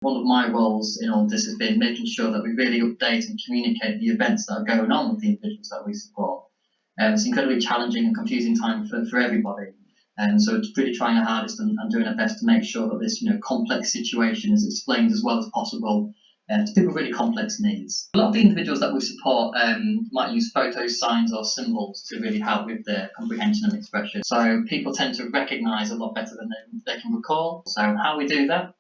One of my roles in all this has been making sure that we really update and communicate the events that are going on with the individuals that we support. It's an incredibly challenging and confusing time for everybody. So it's really trying our hardest and doing our best to make sure that this complex situation is explained as well as possible to people with really complex needs. A lot of the individuals that we support might use photos, signs or symbols to really help with their comprehension and expression. So people tend to recognise a lot better than they can recall. So how we do that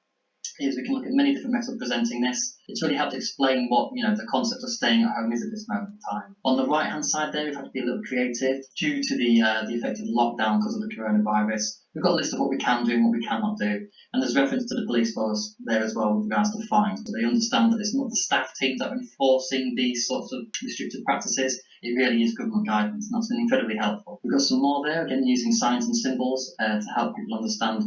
is we can look at many different methods of presenting this. It's really helped explain what the concept of staying at home is at this moment in time. On the right hand side there, we've had to be a little creative due to the effective lockdown because of the coronavirus. We've got a list of what we can do and what we cannot do, and there's reference to the police force there as well with regards to fines. So they understand that it's not the staff teams that are enforcing these sorts of restrictive practices. It really is government guidance, and that's been incredibly helpful. We've got some more there, again using signs and symbols to help people understand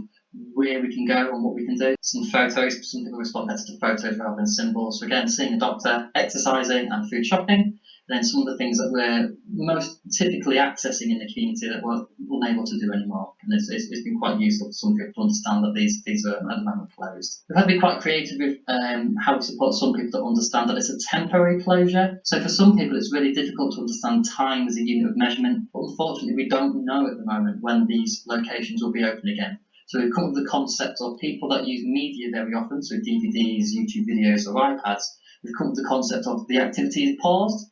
where we can go and what we can do. Some photos, some people respond better to photos rather than symbols. So again, seeing a doctor, exercising and food shopping. And then some of the things that we're most typically accessing in the community that we're unable to do anymore. And it's been quite useful for some people to understand that these are at the moment closed. We've had to be quite creative with how we support some people to understand that it's a temporary closure. So for some people it's really difficult to understand time as a unit of measurement, but unfortunately we don't know at the moment when these locations will be open again. So we've come up with the concept of people that use media very often, so DVDs, YouTube videos or iPads. We've come up with the concept of the activity is paused.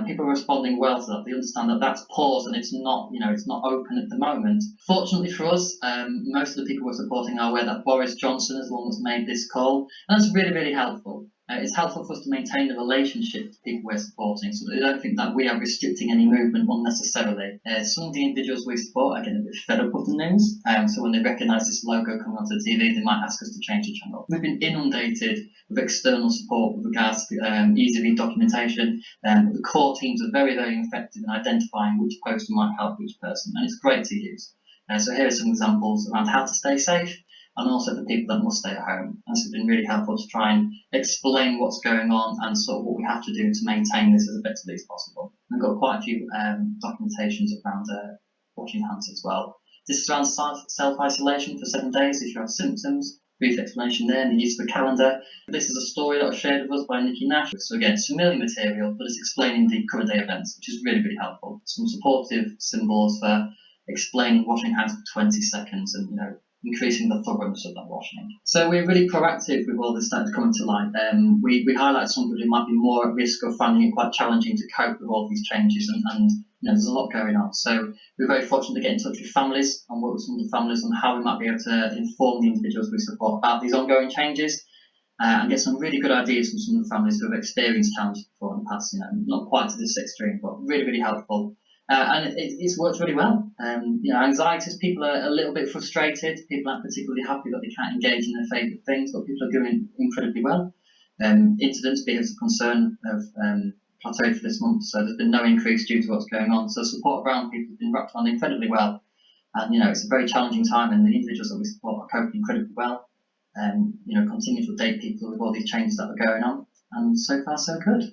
People are responding well to that. They understand that that's paused and it's not open at the moment. Fortunately for us, most of the people we're supporting are aware that Boris Johnson is the one that's made this call, and that's really, really helpful. It's helpful for us to maintain the relationship with people we're supporting, so that they don't think that we are restricting any movement unnecessarily. Some of the individuals we support are getting a bit fed up with the news, so when they recognise this logo coming onto the TV, they might ask us to change the channel. We've been inundated with external support with regards to easy read documentation. The core teams are very, very effective in identifying which poster might help which person, and it's great to use. So here are some examples around how to stay safe, and also for people that must stay at home. And it's been really helpful to try and explain what's going on and sort of what we have to do to maintain this as effectively as possible. We've got quite a few documentations around washing hands as well. This is around self-isolation for 7 days if you have symptoms. Brief explanation there, and the use of the calendar. This is a story that was shared with us by Nikki Nash. So again, it's familiar material, but it's explaining the current day events, which is really, really helpful. Some supportive symbols for explaining washing hands for 20 seconds and increasing the thoroughness of that washing. So we're really proactive with all this starting to come to light. We highlight some people who might be more at risk of finding it quite challenging to cope with all these changes, and there's a lot going on. So we're very fortunate to get in touch with families and work with some of the families on how we might be able to inform the individuals we support about these ongoing changes, and get some really good ideas from some of the families who have experienced challenges before in the past. Not quite to this extreme, but really, really helpful. And it's worked really well. Anxieties, people are a little bit frustrated. People aren't particularly happy that they can't engage in their favourite things, but people are doing incredibly well. Incidents, behaviours of concern have plateaued for this month, so there's been no increase due to what's going on. So support around people has been wrapped around incredibly well. And it's a very challenging time, and the individuals that we support are coping incredibly well. Continue to update people with all these changes that are going on, and so far so good.